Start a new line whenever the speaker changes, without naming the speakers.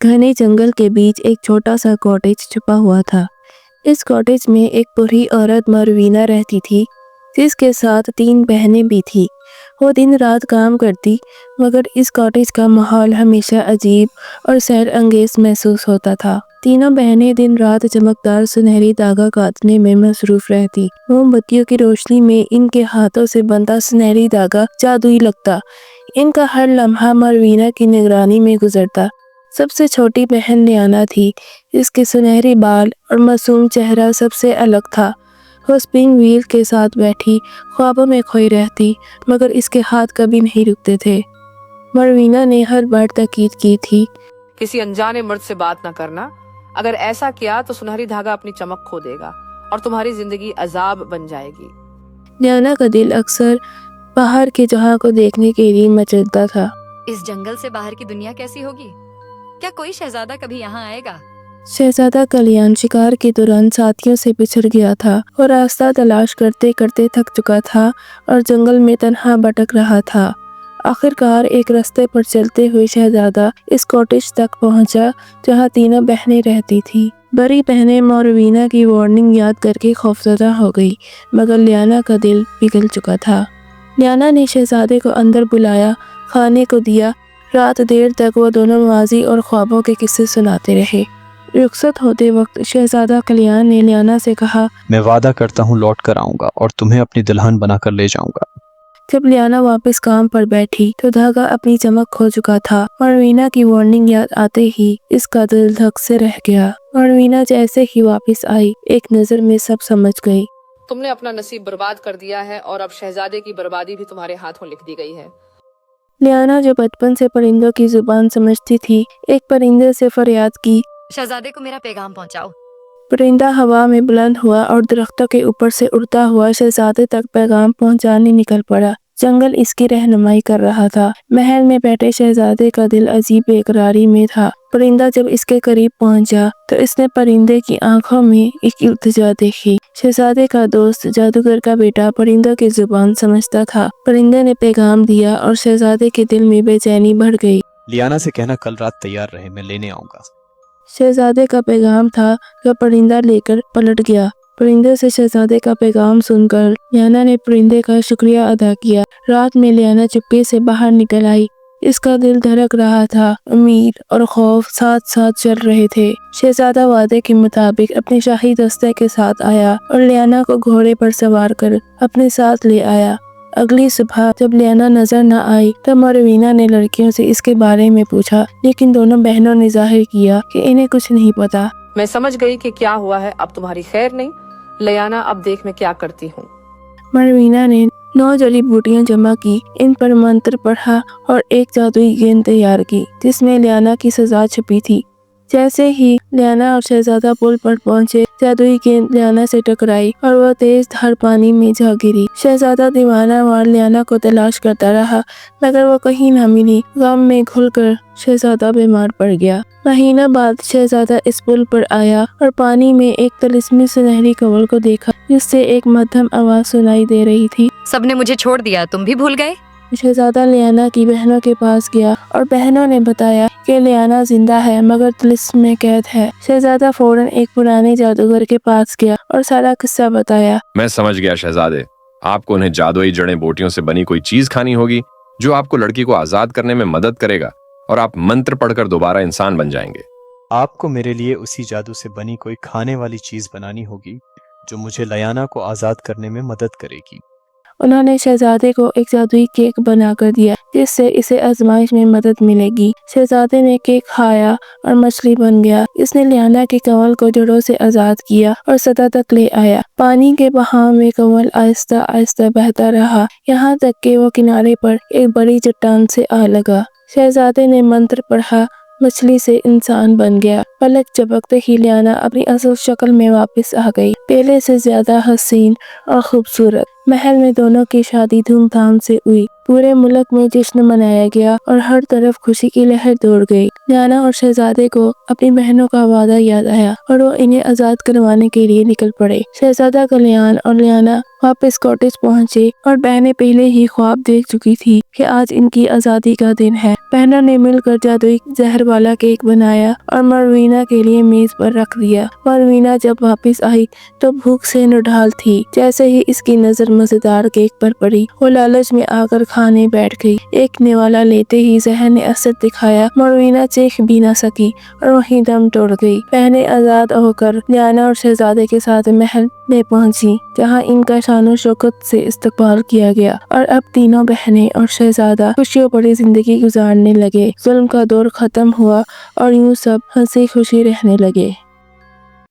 घने जंगल के बीच एक छोटा सा कॉटेज छुपा हुआ था। इस कॉटेज में एक बूढ़ी औरत मरवीना रहती थी, जिसके साथ 3 बहनें भी थी। वो दिन रात काम करती, मगर इस कॉटेज का माहौल हमेशा अजीब और सैर अंगेज महसूस होता था। तीनों बहनें दिन रात चमकदार सुनहरी धागा काटने में मसरूफ रहती। मोमबत्तियों की रोशनी में इनके हाथों से बनता सुनहरी धागा जादुई लगता। इनका हर लम्हा मरवीना की निगरानी में गुजरता। सबसे छोटी बहन लियाना थी, जिसके सुनहरे बाल और मासूम चेहरा सबसे अलग था। वो स्पिन व्हील के साथ बैठी ख्वाबों में खोई रहती, मगर इसके हाथ कभी नहीं रुकते थे। मरवीना ने हर बार ताकीद की थी,
किसी अनजाने मर्द से बात न करना। अगर ऐसा किया तो सुनहरी धागा अपनी चमक खो देगा और तुम्हारी जिंदगी अजाब बन जाएगी।
लियाना का दिल अक्सर बाहर के जहां को देखने के लिए मचलता था।
इस जंगल से बाहर की दुनिया कैसी होगी? क्या कोई शहजादा कभी यहाँ आएगा?
शहजादा कल्याण शिकार के दौरान साथियों से बिछड़ गया था और रास्ता तलाश करते करते थक चुका था और जंगल में तन्हा भटक रहा था। आखिरकार एक रास्ते पर चलते हुए शहजादा इस कॉटेज तक पहुंचा, जहां तीनों बहनें रहती थी। बड़ी बहनें मरवीना की वार्निंग याद करके खौफजदा हो गई, मगर लियाना का दिल पिघल चुका था। लियाना ने शहजादे को अंदर बुलाया, खाने को दिया। रात देर तक वो दोनों माजी और ख्वाबों के किस्से सुनाते रहे। रुखसत होते वक्त शहजादा कल्याण ने लियाना से कहा,
मैं वादा करता हूँ लौट कर आऊंगा और तुम्हें अपनी दुल्हन बनाकर ले जाऊंगा।
जब लियाना वापस काम पर बैठी तो धागा अपनी चमक खो चुका था। मरवीना की वार्निंग याद आते ही इसका दिल धक से रह गया। मरवीना जैसे ही वापस आई, एक नजर में सब समझ गई।
तुमने अपना नसीब बर्बाद कर दिया है और अब शहजादे की बर्बादी भी तुम्हारे हाथों लिख दी गई है।
लियाना जो बचपन से परिंदों की जुबान समझती थी, एक परिंदे से फरियाद की,
शहजादे को मेरा पैगाम पहुँचाओ।
परिंदा हवा में बुलंद हुआ और दरख्तों के ऊपर से उड़ता हुआ शहजादे तक पैगाम पहुंचाने निकल पड़ा। जंगल इसकी रहनुमाई कर रहा था। महल में बैठे शहजादे का दिल अजीब बेकरारी में था। परिंदा जब इसके करीब पहुंचा तो इसने परिंदे की आंखों में एक इल्तिजा देखी। शहजादे का दोस्त जादूगर का बेटा परिंदों की जुबान समझता था। परिंदे ने पैगाम दिया और शहजादे के दिल में बेचैनी बढ़ गई।
लियाना से कहना कल रात तैयार रहे, मैं लेने आऊंगा।
शहजादे का पैगाम था जो परिंदा लेकर पलट गया। परिंदे से शहजादे का पैगाम सुनकर लियाना ने परिंदे का शुक्रिया अदा किया। रात में लियाना चुपके से बाहर निकल आई। इसका दिल धड़क रहा था। उम्मीद और खौफ साथ साथ चल रहे थे। शहजादा वादे के मुताबिक अपने शाही दस्ते के साथ आया और लियाना को घोड़े पर सवार कर अपने साथ ले आया। अगली सुबह जब लियाना नजर न आई तब मरवीना ने लड़कियों से इसके बारे में पूछा, लेकिन दोनों बहनों ने जाहिर किया कि इन्हें कुछ नहीं पता।
मैं समझ गई कि क्या हुआ है, अब तुम्हारी खैर नहीं। लियाना, अब देख मैं क्या करती हूँ।
मरवीना ने 9 जड़ी बूटियां जमा की, इन पर मंत्र पढ़ा और एक जादुई गेंद तैयार की, जिसमें लियाना की सजा छुपी थी। जैसे ही लियाना और शहजादा पुल पर पहुंचे, जादुई गेंद लियाना से टकराई और वह तेज धार पानी में जा गिरी। शहजादा दीवाना वार लियाना को तलाश करता रहा, मगर वो कहीं न मिली। गम में घुलकर शहजादा बीमार पड़ गया। महीना बाद शहजादा इस पुल पर आया और पानी में एक तिलिस्मी सुनहरी कंवल को देखा, जिससे एक मध्यम आवाज सुनाई दे रही थी,
सबने मुझे छोड़ दिया, तुम भी भूल गए?
शहजादा लियाना की बहनों के पास गया और बहनों ने बताया कि लियाना जिंदा है, मगर तिलिस्म में कैद है। शहजादा फौरन एक पुराने जादूगर के पास गया और सारा किस्सा बताया।
मैं समझ गया शहजादे, आपको उन्हें जादुई जड़ी बूटियों से बनी कोई चीज खानी होगी जो आपको लड़की को आजाद करने में मदद करेगा और आप मंत्र पढ़कर दोबारा इंसान बन जाएंगे।
आपको मेरे लिए उसी जादू से बनी कोई खाने वाली चीज बनानी होगी जो मुझे लियाना को आजाद करने में मदद करेगी।
उन्होंने शहजादे को एक जादुई केक बनाकर दिया, जिससे इसे आजमाइश में मदद मिलेगी। शहजादे ने केक खाया और मछली बन गया। इसने लियाना के कंवल को जड़ों से आजाद किया और सतह तक ले आया। पानी के बहाव में कंवल आहिस्ता आहिस्ता बहता रहा, यहाँ तक कि वो किनारे पर एक बड़ी चट्टान से आ लगा। शहजादे ने मंत्र पढ़ा, मछली से इंसान बन गया। पलक झपकते ही लियाना अपनी असल शक्ल में वापस आ गई, पहले से ज्यादा हसीन और खूबसूरत। महल में दोनों की शादी धूमधाम से हुई। पूरे मुल्क में जश्न मनाया गया और हर तरफ खुशी की लहर दौड़ गई। लियाना और शहजादे को अपनी बहनों का वादा याद आया और वो इन्हें आजाद करवाने के लिए निकल पड़े। शहजादा कल्याण और लियाना वापस कॉटेज पहुंचे और बहनें पहले ही ख्वाब देख चुकी थी कि आज इनकी आजादी का दिन है। बहनों ने मिलकर जादुई जहर वाला केक बनाया और मरवीना के लिए मेज पर रख दिया। मरवीना जब वापस आई तो भूख से निढाल थी। जैसे ही इसकी नजर मजेदार केक पर पड़ी, वो लालच में आकर खाने बैठ गई। एक निवाला लेते ही जहर ने असर दिखाया। मरवीना चीख भी न सकी और वहीं दम तोड़ गई। बहनें आजाद होकर लियाना और शहजादे के साथ महल में पहुंची, जहां इनका शानो शौकत से इस्तकबाल किया गया और अब तीनों बहनें और शहजादा खुशियों भरी जिंदगी गुजारने लगे। जुल्म का दौर खत्म हुआ और यूं सब हंसी खुशी रहने लगे।